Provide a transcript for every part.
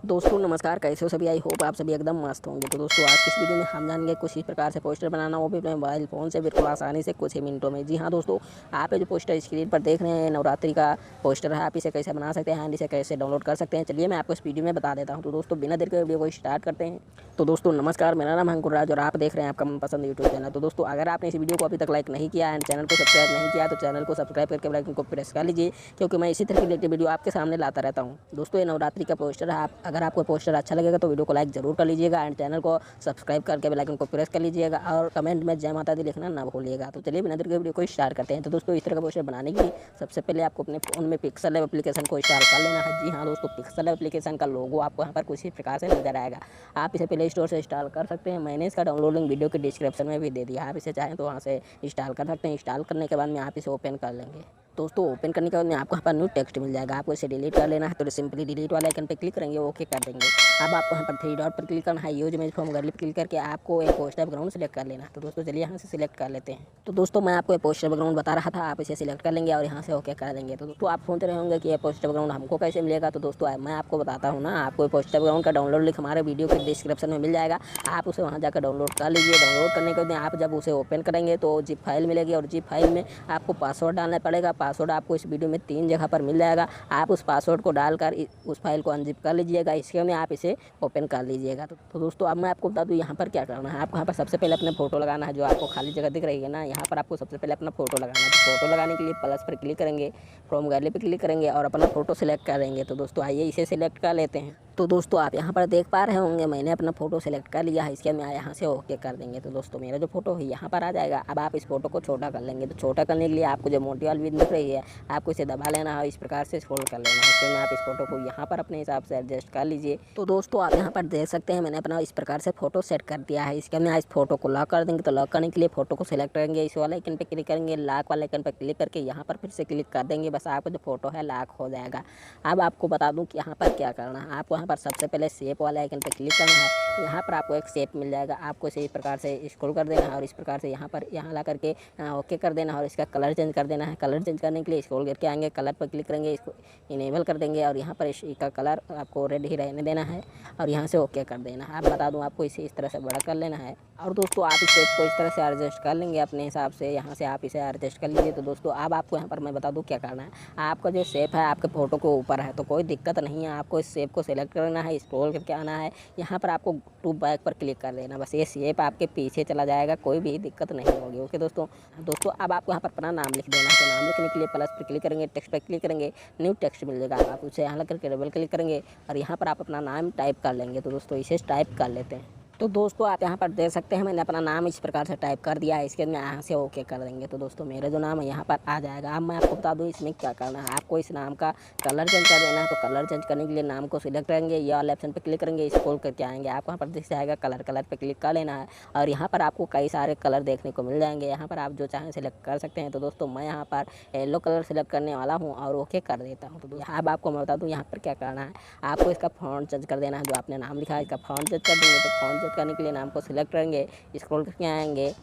दोस्तों नमस्कार, कैसे हो सभी। आई होप आप सभी एकदम मस्त होंगे। तो दोस्तों आज की इस वीडियो में हम जानेंगे कुछ इस प्रकार से पोस्टर बनाना, वो भी अपने मोबाइल फ़ोन से बिल्कुल आसानी से कुछ ही मिनटों में। जी हाँ दोस्तों, आप ये जो पोस्टर स्क्रीन पर देख रहे हैं नवरात्रि का पोस्टर है, आप इसे कैसे बना सकते हैं एंड इसे कैसे डाउनलोड कर सकते हैं, चलिए मैं आपको इस वीडियो में बता देता हूँ। तो दोस्तों बिना देर के वीडियो को स्टार्ट करते हैं। तो दोस्तों नमस्कार, मेरा नाम अंकुर और आप देख रहे हैं आपका मनपसंद यूट्यूब चैनल। तो दोस्तों अगर आपने इस वीडियो को अभी तक लाइक नहीं किया एंड चैनल को सब्सक्राइब नहीं किया तो चैनल को सब्सक्राइब करके बेल आइकन को प्रेस कर लीजिए, क्योंकि मैं इसी तरह की रिलेटेड वीडियो आपके सामने लाता रहता हूँ। दोस्तों ये नवरात्रि का पोस्टर है, अगर आपको पोस्टर अच्छा लगेगा तो वीडियो को लाइक जरूर कर लीजिएगा एंड चैनल को सब्सक्राइब करके बेल आइकन को प्रेस कर लीजिएगा और कमेंट में जय माता दी लिखना ना भूलिएगा। तो चलिए बिना देर के वीडियो को स्टार्ट करते हैं। तो दोस्तों इस तरह का पोस्टर बनाने के लिए सबसे पहले आपको अपने फ़ोन में पिक्सल लैब एप्लीकेशन को इंस्टॉल कर लेना है। जी हाँ दोस्तों, पिक्सल लैब एप्लीकेशन का लोगो आपको यहाँ पर कुछ इस प्रकार से नजर आएगा। आप इसे प्ले स्टोर से इंस्टॉल कर सकते हैं। मैंने इसका डाउनलोड लिंक वीडियो के डिस्क्रिप्शन में भी दे दिया, आप इसे चाहें तो वहाँ से इंस्टॉल कर सकते हैं। इंस्टॉल करने के बाद में आप इसे ओपन कर लेंगे। दोस्तों ओपन करने के बाद में आपको यहाँ पर न्यू टेक्स्ट मिल जाएगा। आपको इसे डिलीट कर लेना है, तो सिंपली डिलीट वाले आइकन पर क्लिक करेंगे, ओके कर देंगे। अब आपको यहाँ पर थ्री डॉट पर क्लिक करना है, यूज इमेज फ्रॉम गैलरी पर क्लिक करके आपको एक पोस्टर बैकग्राउंड सेलेक्ट कर लेना है। तो दोस्तों चलिए यहाँ से सिलेक्ट कर लेते हैं। तो दोस्तों मैं आपको एक पोस्टर बैकग्राउंड बता रहा था, आप इसे सिलेक्ट कर लेंगे और यहाँ से ओके कर देंगे। तो दोस्तों आप सोच रहे होंगे कि ये पोस्टर बैकग्राउंड हमको कैसे मिलेगा। तो दोस्तों मैं आपको बताता हूँ ना, आपको पोस्टर बैकग्राउंड का डाउनलोड लिंक हमारे वीडियो के डिस्क्रिप्शन में मिल जाएगा। आप उसे वहाँ जाकर डाउनलोड कर लीजिए। डाउनलोड करने के बाद आप जब उसे ओपन करेंगे तो जिप फाइल मिलेगी और जिप फाइल में आपको पासवर्ड डालना पड़ेगा। पासवर्ड आपको इस वीडियो में 3 जगह पर मिल जाएगा। आप उस पासवर्ड को डालकर उस फाइल को अनजिप कर लीजिएगा। इसके में आप इसे ओपन कर लीजिएगा। तो दोस्तों अब मैं आपको बता दूँ यहाँ पर क्या करना है। आपको यहाँ पर सबसे पहले अपने फोटो लगाना है, जो आपको खाली जगह दिख रही है ना, यहाँ पर आपको सबसे पहले अपना फोटो लगाना है। तो फोटो लगाने के लिए प्लस पर क्लिक करेंगे, फ्रॉम गैलरी पर क्लिक करेंगे और अपना फोटो सिलेक्ट करेंगे। तो दोस्तों आइए इसे सिलेक्ट कर लेते हैं। तो दोस्तों आप यहाँ पर देख पा रहे होंगे मैंने अपना फोटो सिलेक्ट कर लिया है। इसके मैं यहाँ से ओके कर देंगे। तो दोस्तों मेरा जो फोटो है यहाँ पर आ जाएगा। अब आप इस फोटो को छोटा कर लेंगे। तो छोटा करने के लिए आपको जो मोटी वाली दिख रही है, आपको इसे दबा लेना है और इस प्रकार से स्क्रॉल कर लेना है। इसके में आप इस फोटो को यहाँ पर अपने हिसाब से एडजस्ट कर लीजिए। तो दोस्तों आप यहाँ पर देख सकते हैं मैंने अपना इस प्रकार से फोटो सेट कर दिया है। इसके में इस फोटो को लॉक कर देंगे। तो लॉक करने के लिए फोटो को सिलेक्ट करेंगे, इस वाले आइकन पर क्लिक करेंगे, लॉक वाले आइकन पर क्लिक करके यहाँ पर फिर से क्लिक कर देंगे। बस आपका जो फोटो है लॉक हो जाएगा। अब आपको बता दूँ कि यहाँ पर क्या करना है। आपको यहाँ पर सबसे पहले शेप वाले आइकन पर क्लिक करना है। यहाँ पर आपको एक शेप मिल जाएगा, आपको इसे इस प्रकार से स्क्रॉल कर देना है और इस प्रकार से यहाँ ला करके ओके कर देना है और इसका कलर चेंज कर देना है। कलर चेंज करने के लिए स्क्रॉल करके आएंगे, कलर पर क्लिक करेंगे, इसको इनेबल कर देंगे और यहाँ पर इसका कलर आपको रेड ही रहने देना है और यहाँ से ओके कर देना है। आप बता दूँ आपको इसे इस तरह से बड़ा कर लेना है और दोस्तों आप इस शेप को इस तरह से एडजस्ट कर लेंगे अपने हिसाब से। यहाँ से आप इसे एडजस्ट कर लीजिए। तो दोस्तों अब आपको यहाँ पर मैं बता दूँ क्या करना है। आपका जो शेप है आपके फोटो के ऊपर है तो कोई दिक्कत नहीं है। आपको इस शेप को सिलेक्ट करना है, स्क्रॉल करके आना है, यहाँ पर आपको टू बैक पर क्लिक कर देना। बस ये शेप आपके पीछे चला जाएगा, कोई भी दिक्कत नहीं होगी। ओके दोस्तों अब आपको यहाँ पर अपना नाम लिख देना है। तो नाम लिखने के लिए प्लस पर क्लिक करेंगे, टेक्स्ट पर क्लिक करेंगे, न्यू टेक्स्ट मिल जाएगा। आप उसे यहाँ लग करके डबल क्लिक करेंगे और यहाँ पर आप अपना नाम टाइप कर लेंगे। तो दोस्तों इसे टाइप कर लेते हैं। तो दोस्तों आप यहाँ पर देख सकते हैं मैंने अपना नाम इस प्रकार से टाइप कर दिया है। इसके मैं यहाँ से ओके कर देंगे। तो दोस्तों मेरा जो नाम है यहाँ पर आ जाएगा। अब मैं आपको बता दूँ इसमें क्या करना है। आपको इस नाम का कलर चेंज कर देना है। तो कलर चेंज करने के लिए नाम को सिलेक्ट करेंगे, या वाले ऑप्शन पर क्लिक करेंगे, स्क्रॉल करके आएंगे, आपको यहाँ पर दिख जाएगा कलर पर क्लिक कर लेना है और यहाँ पर आपको कई सारे कलर देखने को मिल जाएंगे। यहाँ पर आप जो चाहें सिलेक्ट कर सकते हैं। तो दोस्तों मैं यहाँ पर येलो कलर सिलेक्ट करने वाला हूँ और ओके कर देता हूँ। तो यहाँ अब आपको मैं बता दूँ यहाँ पर क्या करना है। आपको इसका फॉन्ट चेंज कर देना है। जो आपने नाम लिखा है इसका फॉन्ट चेंज कर देंगे। तो फॉन्ट चेंज करने के लिए नाम को सिलेक्ट करेंगे, स्क्रॉल करके आएंगे,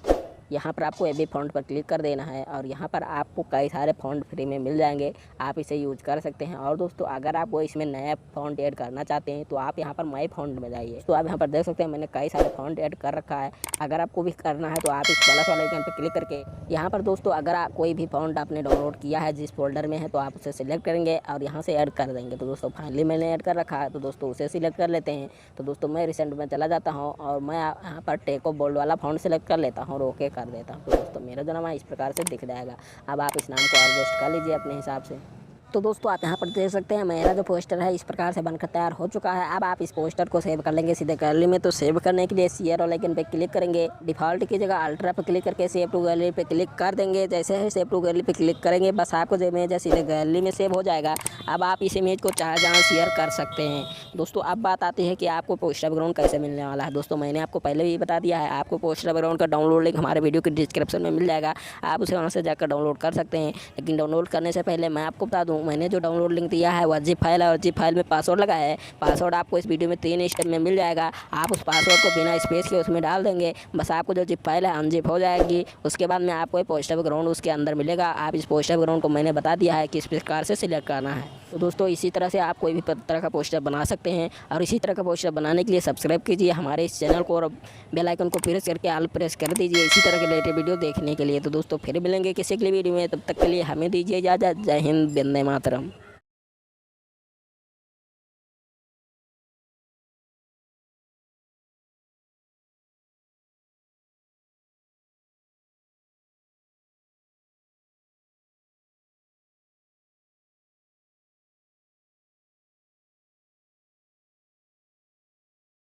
यहाँ पर आपको एबी फॉन्ट पर क्लिक कर देना है और यहाँ पर आपको कई सारे फॉन्ट फ्री में मिल जाएंगे, आप इसे यूज कर सकते हैं। और दोस्तों अगर आप इसमें नया फॉन्ट ऐड करना चाहते हैं तो आप यहाँ पर माई फॉन्ट में जाइए। तो आप यहाँ पर देख सकते हैं मैंने कई सारे फॉन्ट ऐड कर रखा है। अगर आपको भी करना है तो आप इस प्लस वाले आइकन पर क्लिक करके यहाँ पर दोस्तों अगर आप कोई भी फॉन्ट आपने डाउनलोड किया है जिस फोल्डर में है तो आप उसे सिलेक्ट करेंगे और यहाँ से ऐड कर देंगे। तो दोस्तों फाइनली मैंने ऐड कर रखा है, तो दोस्तों उसे सिलेक्ट कर लेते हैं। तो दोस्तों मैं रिसेंट में चला जाता हूँ और मैं यहाँ पर टेको बोल्ड वाला फॉन्ट सिलेक्ट कर लेता हूँ और ओके कर देता हूँ। तो दोस्तों मेरा जो नाम है इस प्रकार से दिख जाएगा। अब आप इस नाम को एडजस्ट कर लीजिए अपने हिसाब से। तो दोस्तों आप यहाँ पर देख सकते हैं मेरा जो पोस्टर है इस प्रकार से बनकर तैयार हो चुका है। अब आप इस पोस्टर को सेव कर लेंगे सीधे गैलरी में। तो सेव करने के लिए शेयर वाले आइकन पे क्लिक करेंगे, डिफ़ॉल्ट की जगह अल्ट्रा पर क्लिक करके सेव टू गैलरी पे क्लिक कर देंगे। जैसे ही सेव टू गैलरी पे क्लिक करेंगे बस आपको जो इमेज है सीधे गैलरी में सेव हो जाएगा। अब आप इस इमेज को चाहे जहाँ शेयर कर सकते हैं। दोस्तों अब बात आती है कि आपको पोस्टर बैकग्राउंड कैसे मिलने वाला है। दोस्तों मैंने आपको पहले भी बता दिया है, आपको पोस्टर बैकग्राउंड का डाउनलोड लिंक हमारे वीडियो के डिस्क्रिप्शन में मिल जाएगा। आप उसे वहाँ से जाकर डाउनलोड कर सकते हैं। लेकिन डाउनलोड करने से पहले मैं आपको बता दूँ मैंने जो डाउनलोड लिंक दिया है वह जिप फाइल है और जिप फाइल में पासवर्ड लगा है। पासवर्ड आपको इस वीडियो में 3 स्टेप में मिल जाएगा। आप उस पासवर्ड को बिना स्पेस के उसमें डाल देंगे, बस आपको जो जिप फाइल है अनजिप हो जाएगी। उसके बाद में आपको एक पोस्टर बैकग्राउंड उसके अंदर मिलेगा। आप इस पोस्टर बैकग्राउंड को मैंने बता दिया है किस प्रकार से सिलेक्ट करना है। तो दोस्तों इसी तरह से आप कोई भी तरह का पोस्टर बना सकते हैं और इसी तरह का पोस्टर बनाने के लिए सब्सक्राइब कीजिए हमारे इस चैनल को और बेल आइकन को प्रेस करके ऑल प्रेस कर दीजिए इसी तरह के रिलेटेड वीडियो देखने के लिए। तो दोस्तों फिर मिलेंगे किसी के लिए वीडियो में, तब तक के लिए हमें दीजिए इजाज़त। जय हिंद, वंदे मातरम।